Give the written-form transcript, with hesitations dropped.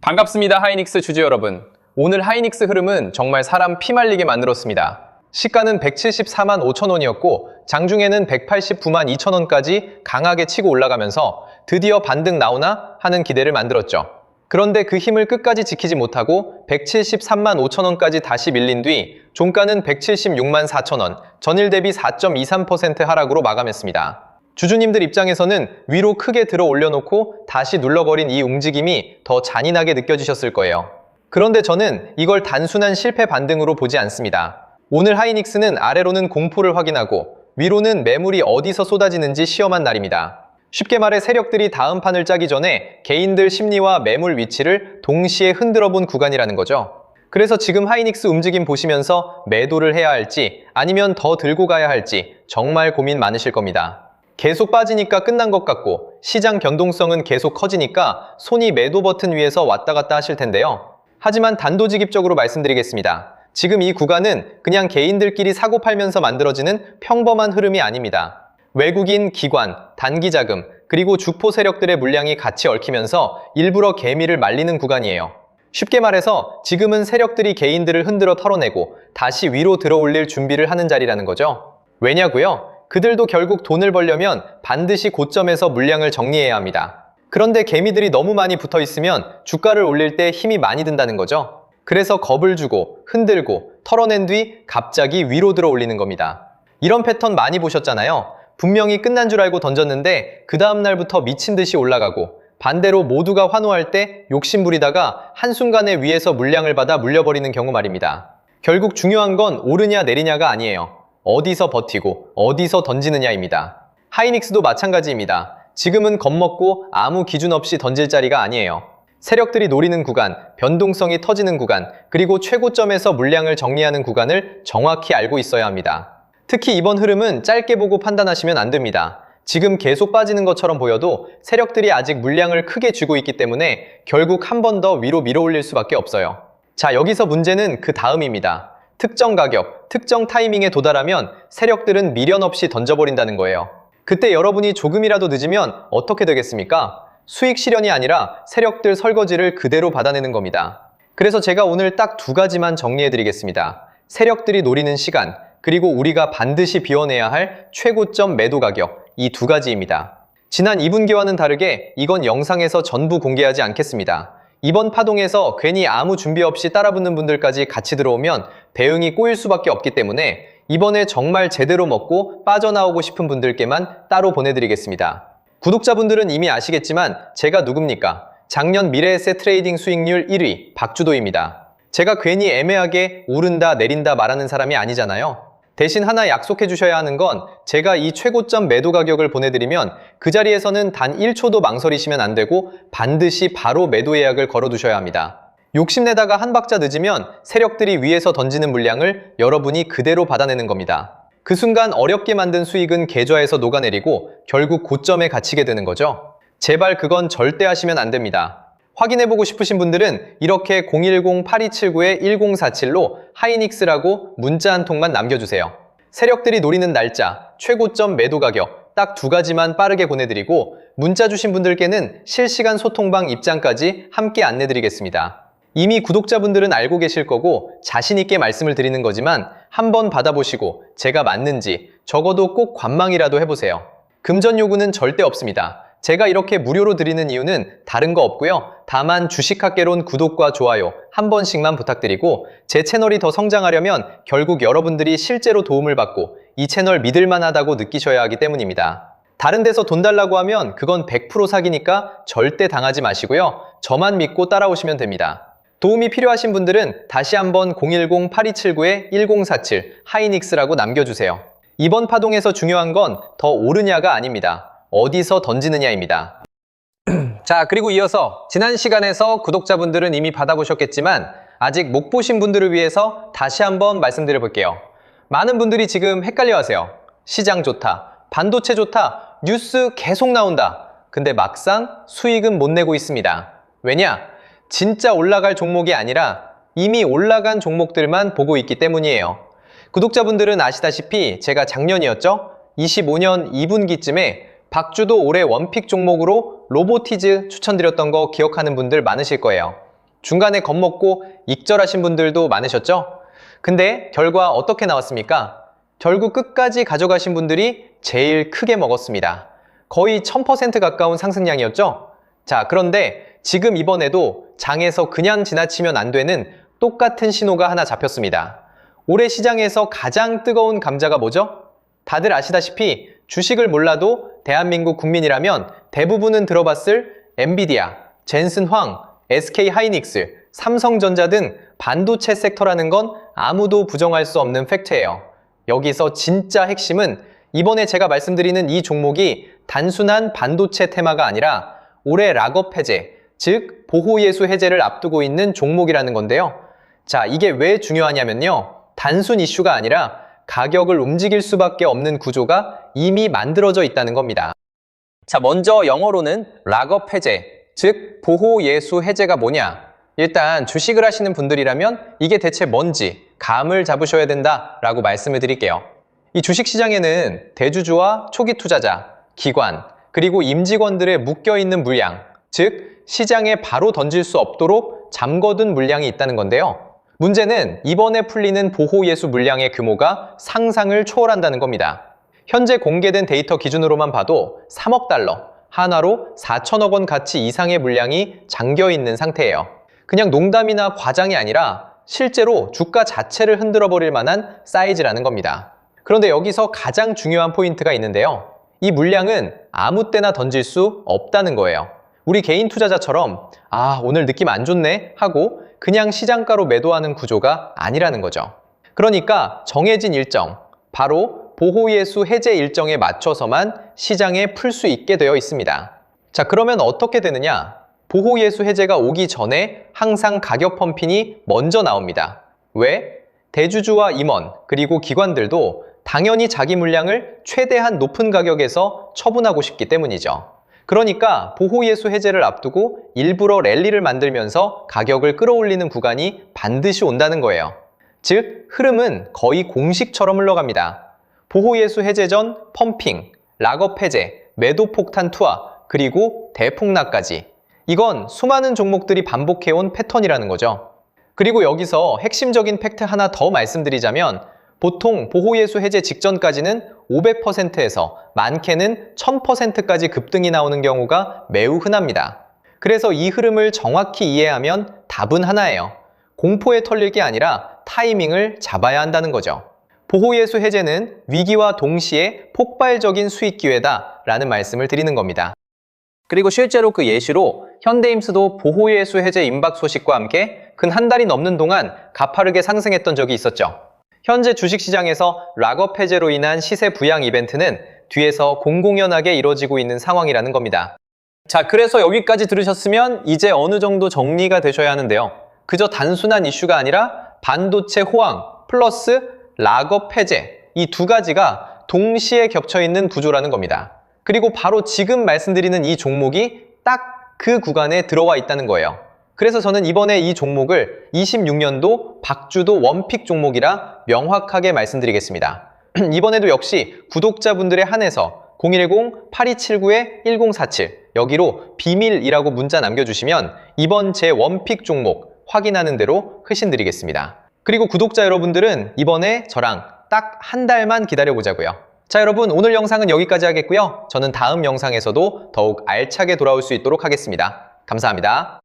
반갑습니다. 하이닉스 주주 여러분. 오늘 하이닉스 흐름은 정말 사람 피말리게 만들었습니다. 시가는 174만 5천 원이었고 장중에는 189만 2천 원까지 강하게 치고 올라가면서 드디어 반등 나오나 하는 기대를 만들었죠. 그런데 그 힘을 끝까지 지키지 못하고 173만 5천 원까지 다시 밀린 뒤 종가는 176만 4천 원, 전일 대비 4.23% 하락으로 마감했습니다. 주주님들 입장에서는 위로 크게 들어 올려놓고 다시 눌러버린 이 움직임이 더 잔인하게 느껴지셨을 거예요. 그런데 저는 이걸 단순한 실패 반등으로 보지 않습니다. 오늘 하이닉스는 아래로는 공포를 확인하고 위로는 매물이 어디서 쏟아지는지 시험한 날입니다. 쉽게 말해 세력들이 다음 판을 짜기 전에 개인들 심리와 매물 위치를 동시에 흔들어 본 구간이라는 거죠. 그래서 지금 하이닉스 움직임 보시면서 매도를 해야 할지 아니면 더 들고 가야 할지 정말 고민 많으실 겁니다. 계속 빠지니까 끝난 것 같고 시장 변동성은 계속 커지니까 손이 매도 버튼 위에서 왔다 갔다 하실 텐데요. 하지만 단도직입적으로 말씀드리겠습니다. 지금 이 구간은 그냥 개인들끼리 사고 팔면서 만들어지는 평범한 흐름이 아닙니다. 외국인, 기관, 단기자금, 그리고 주포 세력들의 물량이 같이 얽히면서 일부러 개미를 말리는 구간이에요. 쉽게 말해서 지금은 세력들이 개인들을 흔들어 털어내고 다시 위로 들어올릴 준비를 하는 자리라는 거죠. 왜냐고요? 그들도 결국 돈을 벌려면 반드시 고점에서 물량을 정리해야 합니다. 그런데 개미들이 너무 많이 붙어 있으면 주가를 올릴 때 힘이 많이 든다는 거죠. 그래서 겁을 주고 흔들고 털어낸 뒤 갑자기 위로 들어 올리는 겁니다. 이런 패턴 많이 보셨잖아요. 분명히 끝난 줄 알고 던졌는데 그 다음 날부터 미친 듯이 올라가고 반대로 모두가 환호할 때 욕심 부리다가 한순간에 위에서 물량을 받아 물려버리는 경우 말입니다. 결국 중요한 건 오르냐 내리냐가 아니에요. 어디서 버티고 어디서 던지느냐입니다. 하이닉스도 마찬가지입니다. 지금은 겁먹고 아무 기준 없이 던질 자리가 아니에요. 세력들이 노리는 구간, 변동성이 터지는 구간, 그리고 최고점에서 물량을 정리하는 구간을 정확히 알고 있어야 합니다. 특히 이번 흐름은 짧게 보고 판단하시면 안 됩니다. 지금 계속 빠지는 것처럼 보여도 세력들이 아직 물량을 크게 쥐고 있기 때문에 결국 한 번 더 위로 밀어올릴 수밖에 없어요. 자, 여기서 문제는 그 다음입니다. 특정 가격, 특정 타이밍에 도달하면 세력들은 미련 없이 던져버린다는 거예요. 그때 여러분이 조금이라도 늦으면 어떻게 되겠습니까? 수익 실현이 아니라 세력들 설거지를 그대로 받아내는 겁니다. 그래서 제가 오늘 딱 두 가지만 정리해드리겠습니다. 세력들이 노리는 시간, 그리고 우리가 반드시 비워내야 할 최고점 매도 가격, 이 두 가지입니다. 지난 2분기와는 다르게 이건 영상에서 전부 공개하지 않겠습니다. 이번 파동에서 괜히 아무 준비 없이 따라붙는 분들까지 같이 들어오면 대응이 꼬일 수밖에 없기 때문에 이번에 정말 제대로 먹고 빠져나오고 싶은 분들께만 따로 보내드리겠습니다. 구독자분들은 이미 아시겠지만 제가 누굽니까? 작년 미래에셋 트레이딩 수익률 1위 박주도입니다. 제가 괜히 애매하게 오른다 내린다 말하는 사람이 아니잖아요. 대신 하나 약속해 주셔야 하는 건 제가 이 최고점 매도 가격을 보내드리면 그 자리에서는 단 1초도 망설이시면 안 되고 반드시 바로 매도 예약을 걸어두셔야 합니다. 욕심내다가 한 박자 늦으면 세력들이 위에서 던지는 물량을 여러분이 그대로 받아내는 겁니다. 그 순간 어렵게 만든 수익은 계좌에서 녹아내리고 결국 고점에 갇히게 되는 거죠. 제발 그건 절대 하시면 안 됩니다. 확인해보고 싶으신 분들은 이렇게 010-8279-1047로 하이닉스라고 문자 한 통만 남겨주세요. 세력들이 노리는 날짜, 최고점 매도 가격 딱 두 가지만 빠르게 보내드리고 문자 주신 분들께는 실시간 소통방 입장까지 함께 안내드리겠습니다. 이미 구독자분들은 알고 계실 거고 자신있게 말씀을 드리는 거지만 한번 받아보시고 제가 맞는지 적어도 꼭 관망이라도 해보세요. 금전 요구는 절대 없습니다. 제가 이렇게 무료로 드리는 이유는 다른 거 없고요. 다만 주식학개론 구독과 좋아요 한 번씩만 부탁드리고 제 채널이 더 성장하려면 결국 여러분들이 실제로 도움을 받고 이 채널 믿을만하다고 느끼셔야 하기 때문입니다. 다른 데서 돈 달라고 하면 그건 100% 사기니까 절대 당하지 마시고요. 저만 믿고 따라오시면 됩니다. 도움이 필요하신 분들은 다시 한번 010-8279-1047 하이닉스라고 남겨주세요. 이번 파동에서 중요한 건 더 오르냐가 아닙니다. 어디서 던지느냐입니다. 자, 그리고 이어서 지난 시간에서 구독자분들은 이미 받아보셨겠지만 아직 못 보신 분들을 위해서 다시 한번 말씀드려 볼게요. 많은 분들이 지금 헷갈려하세요. 시장 좋다, 반도체 좋다, 뉴스 계속 나온다. 근데 막상 수익은 못 내고 있습니다. 왜냐? 진짜 올라갈 종목이 아니라 이미 올라간 종목들만 보고 있기 때문이에요. 구독자분들은 아시다시피 제가 작년이었죠? 25년 2분기쯤에 박주도 올해 원픽 종목으로 로보티즈 추천드렸던 거 기억하는 분들 많으실 거예요. 중간에 겁먹고 익절하신 분들도 많으셨죠? 근데 결과 어떻게 나왔습니까? 결국 끝까지 가져가신 분들이 제일 크게 먹었습니다. 거의 1000% 가까운 상승량이었죠? 자, 그런데 지금 이번에도 장에서 그냥 지나치면 안 되는 똑같은 신호가 하나 잡혔습니다. 올해 시장에서 가장 뜨거운 감자가 뭐죠? 다들 아시다시피 주식을 몰라도 대한민국 국민이라면 대부분은 들어봤을 엔비디아, 젠슨황, SK하이닉스, 삼성전자 등 반도체 섹터라는 건 아무도 부정할 수 없는 팩트예요. 여기서 진짜 핵심은 이번에 제가 말씀드리는 이 종목이 단순한 반도체 테마가 아니라 올해 락업 해제, 즉 보호예수 해제를 앞두고 있는 종목이라는 건데요. 자, 이게 왜 중요하냐면요. 단순 이슈가 아니라 가격을 움직일 수밖에 없는 구조가 이미 만들어져 있다는 겁니다. 자, 먼저 영어로는 락업 해제, 즉 보호예수 해제가 뭐냐? 일단 주식을 하시는 분들이라면 이게 대체 뭔지 감을 잡으셔야 된다라고 말씀을 드릴게요. 이 주식시장에는 대주주와 초기 투자자, 기관, 그리고 임직원들의 묶여있는 물량, 즉 시장에 바로 던질 수 없도록 잠궈둔 물량이 있다는 건데요. 문제는 이번에 풀리는 보호예수 물량의 규모가 상상을 초월한다는 겁니다. 현재 공개된 데이터 기준으로만 봐도 3억 달러, 한화로 4천억 원 가치 이상의 물량이 잠겨있는 상태예요. 그냥 농담이나 과장이 아니라 실제로 주가 자체를 흔들어버릴 만한 사이즈라는 겁니다. 그런데 여기서 가장 중요한 포인트가 있는데요. 이 물량은 아무 때나 던질 수 없다는 거예요. 우리 개인 투자자처럼 오늘 느낌 안 좋네 하고 그냥 시장가로 매도하는 구조가 아니라는 거죠. 그러니까 정해진 일정, 바로 보호예수 해제 일정에 맞춰서만 시장에 풀 수 있게 되어 있습니다. 자, 그러면 어떻게 되느냐? 보호예수 해제가 오기 전에 항상 가격 펌핑이 먼저 나옵니다. 왜? 대주주와 임원, 그리고 기관들도 당연히 자기 물량을 최대한 높은 가격에서 처분하고 싶기 때문이죠. 그러니까 보호예수 해제를 앞두고 일부러 랠리를 만들면서 가격을 끌어올리는 구간이 반드시 온다는 거예요. 즉, 흐름은 거의 공식처럼 흘러갑니다. 보호예수 해제 전 펌핑, 락업 해제, 매도 폭탄 투하, 그리고 대폭락까지. 이건 수많은 종목들이 반복해온 패턴이라는 거죠. 그리고 여기서 핵심적인 팩트 하나 더 말씀드리자면 보통 보호예수 해제 직전까지는 500%에서 많게는 1000%까지 급등이 나오는 경우가 매우 흔합니다. 그래서 이 흐름을 정확히 이해하면 답은 하나예요. 공포에 털릴 게 아니라 타이밍을 잡아야 한다는 거죠. 보호예수 해제는 위기와 동시에 폭발적인 수익 기회다 라는 말씀을 드리는 겁니다. 그리고 실제로 그 예시로 현대임스도 보호예수 해제 임박 소식과 함께 근 한 달이 넘는 동안 가파르게 상승했던 적이 있었죠. 현재 주식시장에서 락업 해제로 인한 시세 부양 이벤트는 뒤에서 공공연하게 이뤄지고 있는 상황이라는 겁니다. 자, 그래서 여기까지 들으셨으면 이제 어느 정도 정리가 되셔야 하는데요. 그저 단순한 이슈가 아니라 반도체 호황 플러스 락업 해제, 이 두 가지가 동시에 겹쳐있는 구조라는 겁니다. 그리고 바로 지금 말씀드리는 이 종목이 딱 그 구간에 들어와 있다는 거예요. 그래서 저는 이번에 이 종목을 26년도 박주도 원픽 종목이라 명확하게 말씀드리겠습니다. 이번에도 역시 구독자분들에 한해서 010-8279-1047 여기로 비밀이라고 문자 남겨주시면 이번 제 원픽 종목 확인하는 대로 회신드리겠습니다. 그리고 구독자 여러분들은 이번에 저랑 딱 한 달만 기다려보자고요. 자, 여러분, 오늘 영상은 여기까지 하겠고요. 저는 다음 영상에서도 더욱 알차게 돌아올 수 있도록 하겠습니다. 감사합니다.